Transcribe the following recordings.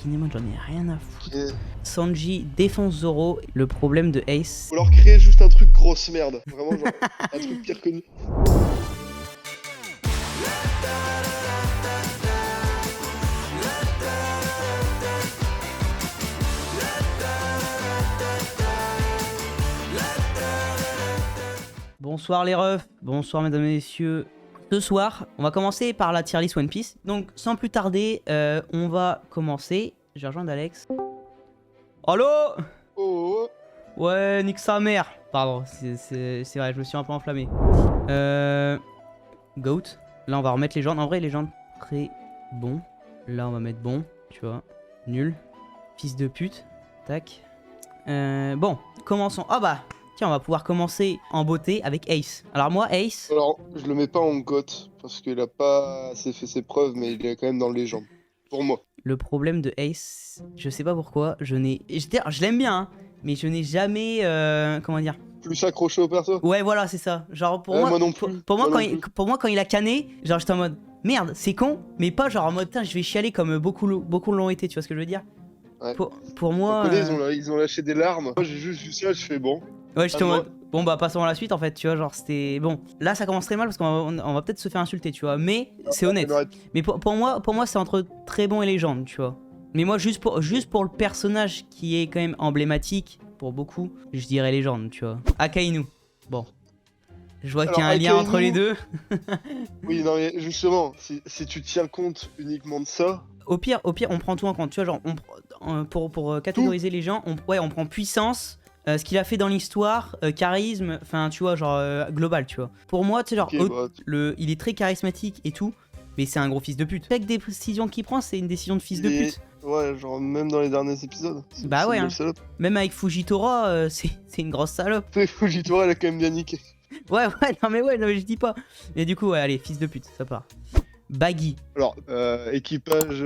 Kinemon, j'en ai rien à foutre. Et... Sanji défonce Zoro. Le problème de Ace. Ou alors créer juste un truc grosse merde. Vraiment, genre, un truc pire que nous. Bonsoir les refs, bonsoir mesdames et messieurs. Ce soir, on va commencer par la tier list One Piece. Donc sans plus tarder, on va commencer. Je vais rejoindre Alex. Allo? Oh, Ouais, nique sa mère. Pardon, c'est vrai, je me suis un peu enflammé. Goat. Là, on va remettre les gens. En vrai, les gens très bon. Là, on va mettre bon, tu vois. Nul. Fils de pute. Tac. Bon, commençons. Ah bah, tiens, on va pouvoir commencer en beauté avec Ace. Alors moi, Ace... alors, je le mets pas en goth parce qu'il a pas assez fait ses preuves, mais il est quand même dans les jambes. Pour moi. Le problème de Ace, je sais pas pourquoi, je l'aime bien, hein, mais je n'ai jamais... comment dire? Plus accroché au perso. Ouais, voilà, c'est ça. Genre, pour Ouais, moi, moi non plus. pour moi, Moi non pour moi, quand il a canné, genre, j'étais en mode, merde, c'est con, mais pas genre en mode, putain, je vais chialer comme beaucoup l'ont été, tu vois ce que je veux dire? Ouais. Pour moi... On connaît, ils ont lâché des larmes. Moi, j'ai juste vu ça, je fais bon. Ouais, j'étais en moi. mode, bon, bah, passons à la suite, en fait, tu vois, genre, c'était... Bon, là, ça commence très mal, parce qu'on va peut-être se faire insulter, tu vois, mais c'est honnête. Mais pour moi, c'est entre très bon et légende, tu vois. Mais moi, juste pour le personnage qui est quand même emblématique, pour beaucoup, je dirais légende, tu vois. Akainu. Bon. Je vois qu'il y a un lien entre les deux. Oui, non, mais justement, si tu tiens compte uniquement de ça... Au pire, on prend tout en compte. Tu vois, genre, pour catégoriser les gens, on prend puissance, ce qu'il a fait dans l'histoire, charisme, enfin, tu vois, genre, global, tu vois. Pour moi, tu sais, genre, Okay, il est très charismatique et tout, mais c'est un gros fils de pute. Avec des décisions qu'il prend, c'est une décision de fils de pute. Ouais, genre, même dans les derniers épisodes. Bah ouais, hein. Même avec Fujitora, c'est une grosse salope. Fujitora, elle a quand même bien niqué. Ouais, non, mais je dis pas. Mais du coup, ouais, allez, fils de pute, ça part. Baggy. Alors, équipage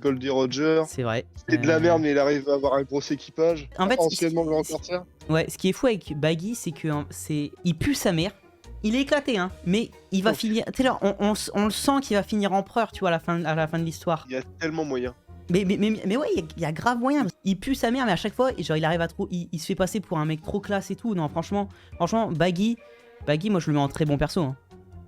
Goldie Roger. C'est vrai. C'était de la merde, mais il arrive à avoir un gros équipage. En fait, anciennement grand corsaire. Ouais, ce qui est fou avec Baggy, c'est que il pue sa mère. Il est éclaté, hein, mais il va finir. Tu sais, on le sent qu'il va finir empereur, tu vois, à la fin de l'histoire. Il y a tellement moyen. Mais ouais, il y a grave moyen. Il pue sa mère, mais à chaque fois, genre, il arrive à trop. Il se fait passer pour un mec trop classe et tout. Non, franchement, Baggy, moi, je le mets en très bon perso. Hein.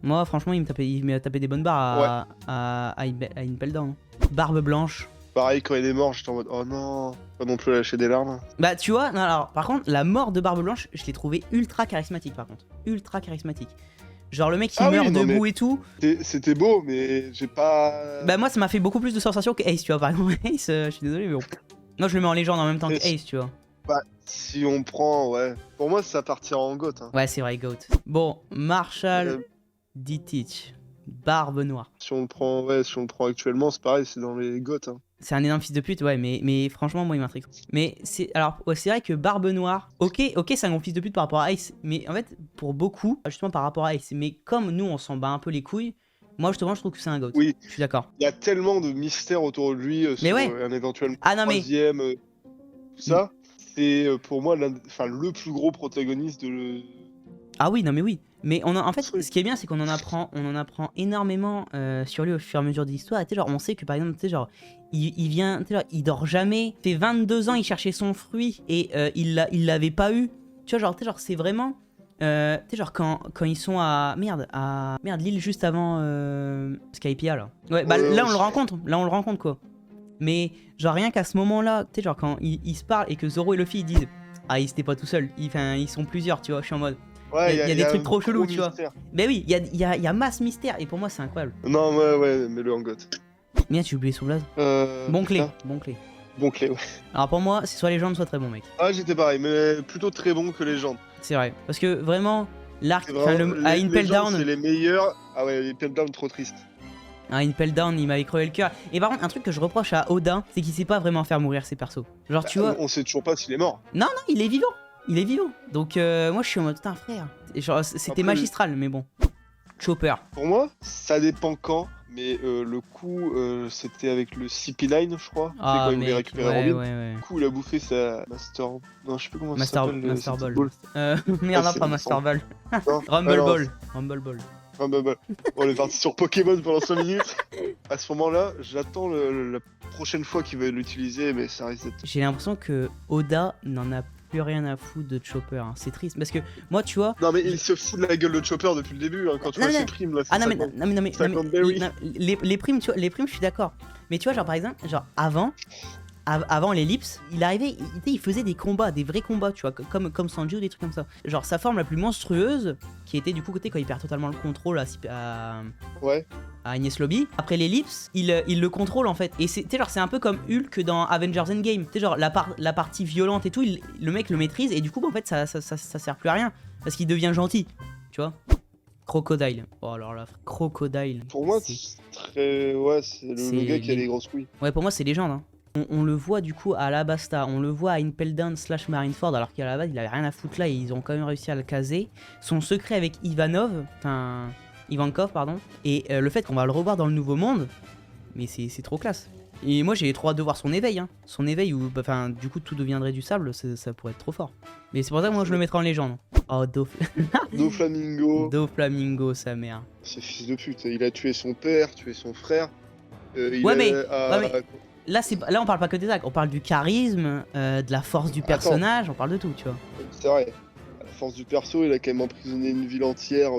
Moi, franchement, il m'a tapé des bonnes barres à Impel Down. Barbe blanche. Pareil, quand il est mort, j'étais en mode oh non, pas non plus lâcher des larmes. Bah, tu vois, non, alors, par contre, la mort de Barbe blanche, je l'ai trouvé ultra charismatique, par contre. Ultra charismatique. Genre, le mec qui meurt debout et tout. C'était beau, mais j'ai pas. Bah, moi, ça m'a fait beaucoup plus de sensations que Ace, tu vois. Par exemple, Ace, je suis désolé, mais bon. Moi, je le mets en légende en même temps que Ace, tu vois. Bah, si on prend, ouais. Pour moi, ça partira en goth. Hein. Ouais, c'est vrai, Goat. Bon, Marshall D-Teach. Barbe noire. Si on le prend actuellement, c'est pareil, c'est dans les goths. Hein. C'est un énorme fils de pute, ouais, mais franchement, moi, il m'intrigue. Mais c'est vrai que Barbe noire, ok, c'est un gros fils de pute par rapport à Ace, mais en fait, pour beaucoup, justement par rapport à Ace, mais comme nous, on s'en bat un peu les couilles, moi, justement, je trouve que c'est un goat. Oui. Je suis d'accord. Il y a tellement de mystères autour de lui sur un éventuel troisième, tout ça. C'est pour moi le plus gros protagoniste de... Ah oui, non mais oui. Mais en fait, ce qui est bien, c'est qu'on en apprend énormément sur lui au fur et à mesure de l'histoire. Et genre, on sait que par exemple, tu sais, genre, il vient, tu sais, genre, il dort jamais. Il fait 22 ans, il cherchait son fruit et il l'avait pas eu. Tu vois, genre, c'est vraiment, tu sais, genre quand ils sont à l'île juste avant Skypiea là. Ouais, bah là on le rencontre quoi. Mais genre rien qu'à ce moment-là, tu sais, genre quand ils se parlent et que Zoro et Luffy ils disent ah ils étaient pas tout seuls, ils sont plusieurs, tu vois. Je suis en mode. Ouais, il y a des trucs trop chelous, tu vois. Mais oui, il y a masse mystère et pour moi c'est incroyable. Non, ouais, mets-le en goth. Merde, j'ai oublié son blaze. Bon clé. Bon clé, ouais. Alors pour moi, c'est soit légende, soit très bon, mec. Ah, j'étais pareil, mais plutôt très bon que légende. C'est vrai. Parce que vraiment, l'arc à Impel Down. C'est les meilleurs. Ah ouais, Impel Down, trop triste. Ah, Impel Down, il m'avait crevé le cœur. Et par contre, un truc que je reproche à Oda, c'est qu'il sait pas vraiment faire mourir ses persos. Genre, tu vois. On sait toujours pas s'il est mort. Non, il est vivant. Il est vivant. Donc, moi, je suis en mode, putain, frère. C'était magistral, mais bon. Chopper. Pour moi, ça dépend quand. Mais le coup, c'était avec le CP9, je crois. Ah, quand il voulait récupérer Robin. Ouais. Du coup, il a bouffé sa Master... Non, je sais pas comment ça s'appelle. Master Ball. Merde, pas Master Ball. Rumble Ball. On est parti sur Pokémon pendant 5 minutes. à ce moment-là, j'attends la prochaine fois qu'il va l'utiliser, mais ça risque d'être... J'ai l'impression que Oda n'en a plus rien à foutre de Chopper, hein. C'est triste, parce que moi, tu vois... Non mais il se fout de la gueule de Chopper depuis le début, hein, quand tu vois ses primes, là, c'est 50 berry. Les primes, tu vois, les primes, je suis d'accord. Mais tu vois, genre, par exemple, genre, avant l'ellipse, il arrivait, il faisait des combats, des vrais combats, tu vois, comme Sanji ou des trucs comme ça. Genre, sa forme la plus monstrueuse, qui était du coup côté quand il perd totalement le contrôle à Enies Lobby. Après l'ellipse, il le contrôle en fait. Et c'est un peu comme Hulk dans Avengers Endgame. Tu sais, genre la partie violente et tout, le mec le maîtrise et du coup, bah, en fait, ça sert plus à rien. Parce qu'il devient gentil, tu vois. Crocodile. Oh alors là, Crocodile. Pour moi, c'est très... Ouais, c'est le gars qui a les grosses couilles. Ouais, pour moi, c'est légende, hein. On le voit du coup à Alabasta, on le voit à Impel Down / Marineford, alors qu'à la base il avait rien à foutre là et ils ont quand même réussi à le caser. Son secret avec Ivankov, pardon, et le fait qu'on va le revoir dans le Nouveau Monde, mais c'est trop classe. Et moi j'ai trop hâte de voir son éveil, hein. Son éveil où, enfin, du coup tout deviendrait du sable, ça pourrait être trop fort. Mais c'est pour ça que moi je le mettrais en légende. Oh, Doflamingo. Doflamingo, sa mère. Ce fils de pute, il a tué son père, tué son frère. Là, on parle pas que des actes, on parle du charisme, de la force du personnage, on parle de tout, tu vois. C'est vrai. À la force du perso, il a quand même emprisonné une ville entière.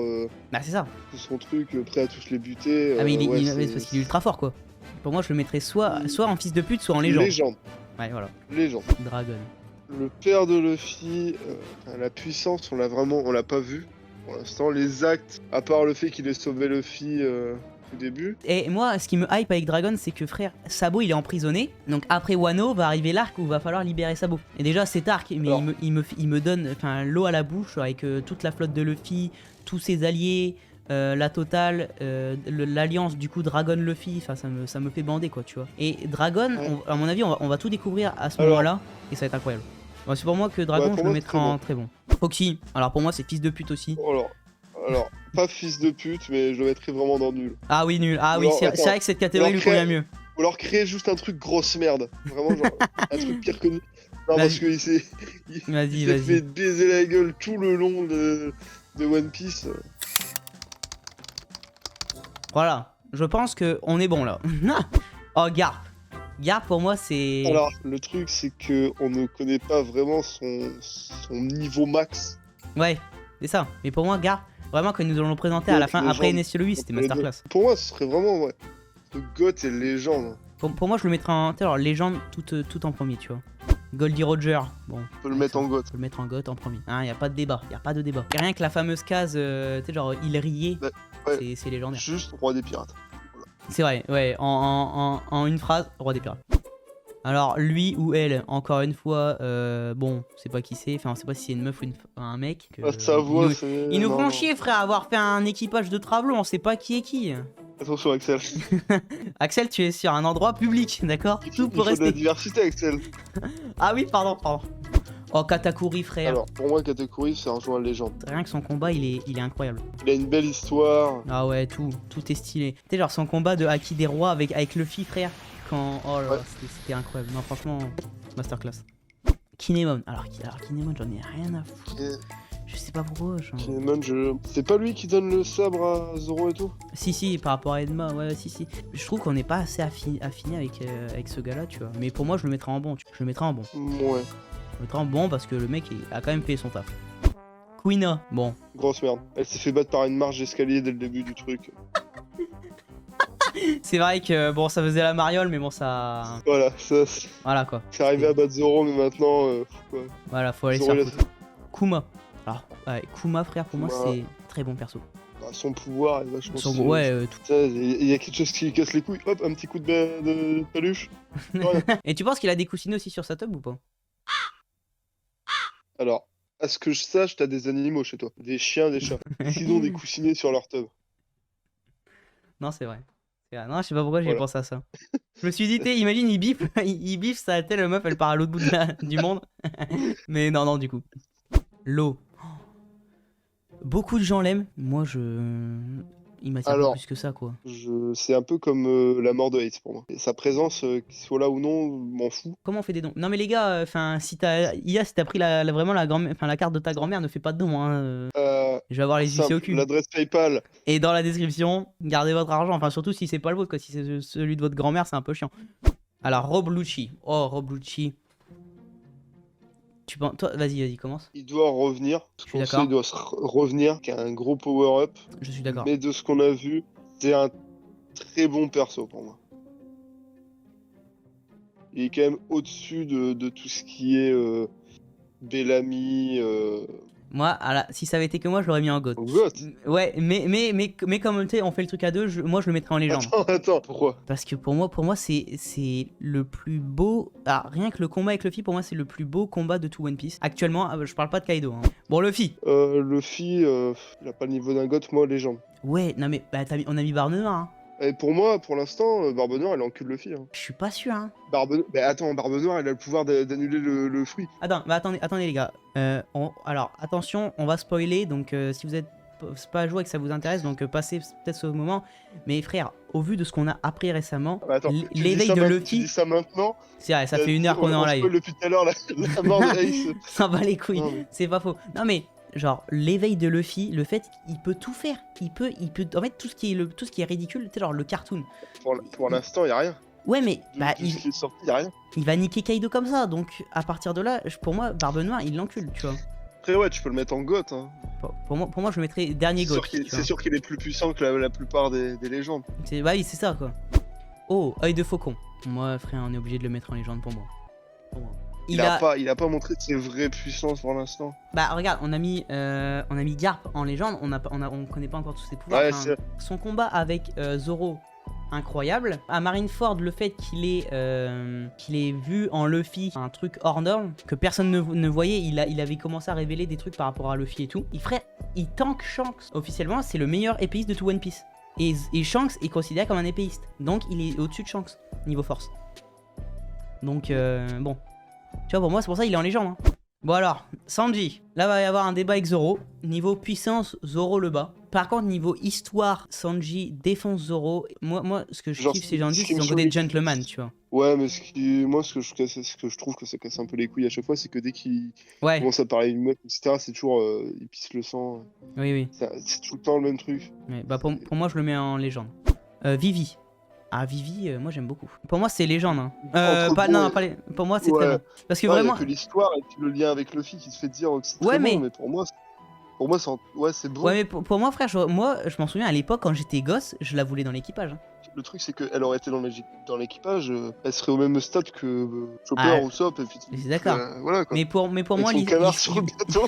Bah, c'est ça. Tout son truc, prêt à tous les buter. Ah, mais c'est parce qu'il est ultra fort, quoi. Pour moi, je le mettrais soit en fils de pute, soit en légende. Légende. Ouais, voilà. Légende. Dragon. Le père de Luffy, la puissance, on l'a pas vu. Pour l'instant, les actes, à part le fait qu'il ait sauvé Luffy. Au début. Et moi, ce qui me hype avec Dragon, c'est que frère, Sabo il est emprisonné. Donc après Wano va arriver l'arc où va falloir libérer Sabo. Et déjà cet arc, mais alors, il me donne l'eau à la bouche avec toute la flotte de Luffy, tous ses alliés, la totale, l'alliance du coup Dragon Luffy. Enfin ça me fait bander quoi, tu vois. Et Dragon, à mon avis, on va tout découvrir à ce moment-là et ça va être incroyable. Bon, c'est pour moi que Dragon, je le mettrai en très bon. Foxy, alors pour moi c'est fils de pute aussi. Alors, pas fils de pute, mais je le mettrais vraiment dans nul. Ah oui, nul. Ah oui, c'est vrai que cette catégorie lui convient mieux. Ou alors créer juste un truc grosse merde. Vraiment, genre, un truc pire que nul. Non, parce qu'il s'est fait baiser la gueule tout le long de One Piece. Voilà, je pense qu'on est bon là. Oh, Garp. Garp, pour moi, c'est... Alors, le truc, c'est que on ne connaît pas vraiment son niveau max. Ouais, c'est ça. Mais pour moi, Garp... Vraiment, quand ils nous l'ont présenté à la fin, après Enies Lobby, c'était masterclass. Pour moi, ce serait vraiment, ouais. Le GOAT et légende. Pour moi, je le mettrais en légende tout en premier, tu vois. Goldie Roger, bon. On peut le mettre en GOAT. On peut le mettre en GOAT en premier. Hein, y a pas de débat, Et rien que la fameuse case, tu sais, genre, il riait, ouais, c'est légendaire. Juste Roi des Pirates. Voilà. C'est vrai, ouais, en une phrase, Roi des Pirates. Alors, lui ou elle, encore une fois, bon, c'est pas qui c'est, enfin, on sait pas si c'est une meuf ou un mec. Sa voix, ils nous font chier, frère, avoir fait un équipage de travelot, on sait pas qui est qui. Attention, Axel. Axel, tu es sur un endroit public, d'accord? Tout peut rester. Il faut de la diversité, Axel. Ah oui, pardon. Oh, Katakuri, frère. Alors, pour moi, Katakuri, c'est un joueur légende. Rien que son combat, il est incroyable. Il a une belle histoire. Ah ouais, tout est stylé. Tu sais, genre son combat de Haki des Rois avec Luffy, frère. Oh là là, c'était incroyable. Non, franchement, masterclass. Kinemon. Alors Kinemon, j'en ai rien à foutre. Je sais pas pourquoi. Kinemon, c'est pas lui qui donne le sabre à Zoro et tout? Si, par rapport à Edma, ouais, si. Je trouve qu'on n'est pas assez affiné avec ce gars-là, tu vois. Mais pour moi, je le mettrais en bon. Je le mettrais en bon. Ouais. Je le mettrais en bon parce que le mec a quand même fait son taf. Quina, bon. Grosse merde. Elle s'est fait battre par une marche d'escalier dès le début du truc. C'est vrai que bon, ça faisait la mariole, mais bon, ça. Voilà, voilà quoi. C'est arrivé à battre Zoro, mais maintenant. Voilà, faut aller sur Kuma. Alors, ouais, Kuma, frère, pour moi, c'est très bon perso. Bah, son pouvoir est vachement. Tout. Il y a quelque chose qui lui casse les couilles. Hop, un petit coup de paluche. Voilà. Et tu penses qu'il a des coussinets aussi sur sa tub ou pas? Alors, à ce que je sache, t'as des animaux chez toi. Des chiens, des chats. Sinon, des coussinets sur leur tub. Non, c'est vrai. Non, je sais pas pourquoi j'ai pensé à ça. Je me suis dit, imagine, il biffe sa telle meuf, elle part à l'autre bout du monde. Mais non, du coup. L'eau. Beaucoup de gens l'aiment. Moi, Il m'attire pas plus que ça, quoi. C'est un peu comme la mort de Hates pour moi. Et sa présence, qu'il soit là ou non, m'en fous. Comment on fait des dons? Non mais les gars, enfin si t'as pris vraiment la carte de ta grand-mère, ne fais pas de dons, hein. Je vais avoir les huissiers au cul. L'adresse PayPal. Et dans la description, gardez votre argent. Enfin surtout si c'est pas le vôtre, quoi. Si c'est celui de votre grand-mère, c'est un peu chiant. Alors Rob Lucci. Oh Rob Lucci. Tu penses... Toi, vas-y, commence. Il doit revenir. Je suis d'accord. Il doit revenir, qui a un gros power-up. Je suis d'accord. Mais de ce qu'on a vu, c'est un très bon perso pour moi. Il est quand même au-dessus de tout ce qui est Bellamy. Moi, si ça avait été que moi, je l'aurais mis en GOAT. En GOAT. Ouais, mais comme tu sais, on fait le truc à deux, moi je le mettrais en légende. Attends, pourquoi? Parce que pour moi c'est le plus beau. Ah, rien que le combat avec Luffy, pour moi c'est le plus beau combat de tout One Piece. Actuellement, je parle pas de Kaido. Hein. Bon, Luffy. Luffy, il a pas le niveau d'un GOAT, moi, légende. Ouais, non mais on a mis Barbe Noire. Hein. Et pour moi, pour l'instant, Barbe Noire, elle encule Luffy. Hein. Je suis pas sûr. Hein. Attends, Barbe Noire, elle a le pouvoir d'annuler le fruit. Attendez les gars. Alors, attention, on va spoiler. Donc, si vous êtes pas à jouer et que ça vous intéresse, donc passez peut-être ce moment. Mais frère, au vu de ce qu'on a appris récemment, l'éveil de Luffy. Tu dis ça maintenant. C'est vrai, ça fait 1 heure qu'on est en live. Depuis tout à l'heure, la mort de Ace. Ça va les couilles. C'est pas faux. Non mais. Genre l'éveil de Luffy, le fait qu'il peut tout faire, il peut en fait tout ce qui est ridicule, tu sais genre le cartoon. Pour l'instant, y a rien. Ouais mais ce qui est sorti, y a rien. Il va niquer Kaido comme ça, donc à partir de là, pour moi Barbe Noire, il l'encule, tu vois. Après ouais, tu peux le mettre en GOAT hein. Pour moi je le mettrais dernier GOAT. C'est sûr qu'il est plus puissant que la plupart des légendes. Bah oui, c'est ça quoi. Oh, œil de faucon. Moi frère, on est obligé de le mettre en légende pour moi. Il a pas montré ses vraies puissances pour l'instant. Bah regarde, on a mis Garp en légende, on connaît pas encore tous ses pouvoirs. Ouais, son combat avec Zoro, incroyable. À Marineford, le fait qu'il ait vu en Luffy un truc hors norme que personne ne voyait, il avait commencé à révéler des trucs par rapport à Luffy et tout. Il tank Shanks. Officiellement, c'est le meilleur épéiste de tout One Piece. Et Shanks est considéré comme un épéiste. Donc il est au-dessus de Shanks, niveau force. Donc bon. Tu vois, pour moi, c'est pour ça qu'il est en légende. Hein. Bon alors, Sanji. Là, va y avoir un débat avec Zoro. Niveau puissance, Zoro le bat. Par contre, niveau histoire, Sanji défonce Zoro. Moi ce que je kiffe, c'est Sanji, c'est son côté gentleman, tu vois. Ouais, mais ce que je trouve que ça casse un peu les couilles à chaque fois, c'est que dès qu'il commence à parler d'une meuf, etc., c'est toujours il pisse le sang. Oui. C'est tout le temps le même truc. Ouais, bah pour moi, je le mets en légende. Vivi. Ah Vivi, moi j'aime beaucoup. Pour moi c'est légende. Hein. Pour moi c'est très bon. Parce que vraiment. Il y a que l'histoire et puis le lien avec Luffy qui te fait dire que c'est très bon, mais pour moi c'est bon. Ouais mais pour moi frère, je m'en souviens à l'époque quand j'étais gosse, je la voulais dans l'équipage. Hein. Le truc c'est qu'elle aurait été dans l'équipage, elle serait au même stade que Chopper ou Sop. C'est d'accord. Voilà, quoi. Mais pour moi son canard sur le bateau.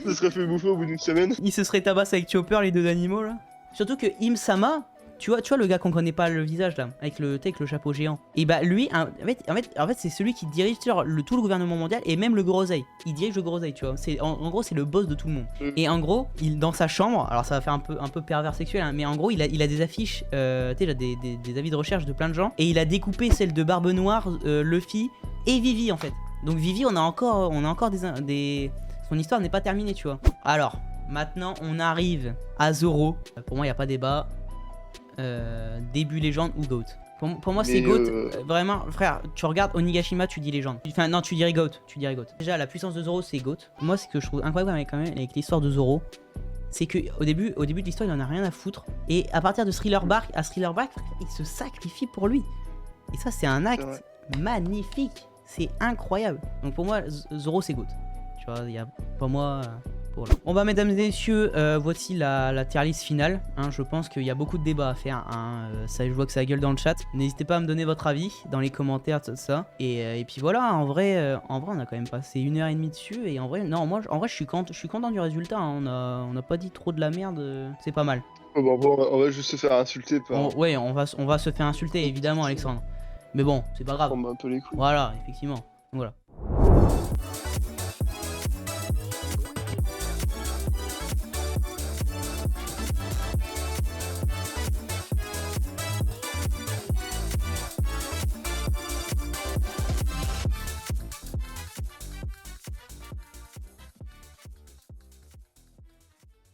Ça serait fait bouffer au bout d'une semaine. Il se serait tabassé avec Chopper, les deux animaux là. Surtout que Im-sama, tu vois le gars qu'on connaît pas le visage là, avec le chapeau géant. Et bah lui, en fait c'est celui qui dirige tout le gouvernement mondial et même le Gorosei. Il dirige le Gorosei, tu vois. En gros c'est le boss de tout le monde. Et en gros, dans sa chambre, alors ça va faire un peu pervers sexuel, hein, mais en gros il a des affiches, tu sais, des avis de recherche de plein de gens. Et il a découpé celle de Barbe Noire, Luffy et Vivi en fait. Donc Vivi, on a encore des... Son histoire n'est pas terminée, tu vois. Alors... Maintenant, on arrive à Zoro. Pour moi, il n'y a pas débat. Début légende ou GOAT. Pour moi, c'est GOAT. Vraiment, frère, tu regardes Onigashima, tu dis légende. Enfin, non, tu dirais GOAT. Déjà, la puissance de Zoro, c'est GOAT. Moi, ce que je trouve incroyable avec l'histoire de Zoro, c'est qu'au début de l'histoire, il en a rien à foutre. Et à partir de Thriller Bark, il se sacrifie pour lui. Et ça, c'est un acte magnifique. C'est incroyable. Donc pour moi, Zoro, c'est GOAT. Tu vois, il y a pour moi... Voilà. Bon bah mesdames et messieurs, voici la tier list finale. Hein, je pense qu'il y a beaucoup de débats à faire. Hein, ça, je vois que ça gueule dans le chat. N'hésitez pas à me donner votre avis dans les commentaires, tout ça. Et puis voilà, en vrai, on a quand même passé 1h30 dessus. Et en vrai, non, je suis content du résultat. Hein. On n'a pas dit trop de la merde. C'est pas mal. Oh, bon, on va juste se faire insulter par... Ouais, on va se faire insulter évidemment, Alexandre. Mais bon, c'est pas grave. On met un peu les couilles. Voilà, effectivement. Voilà.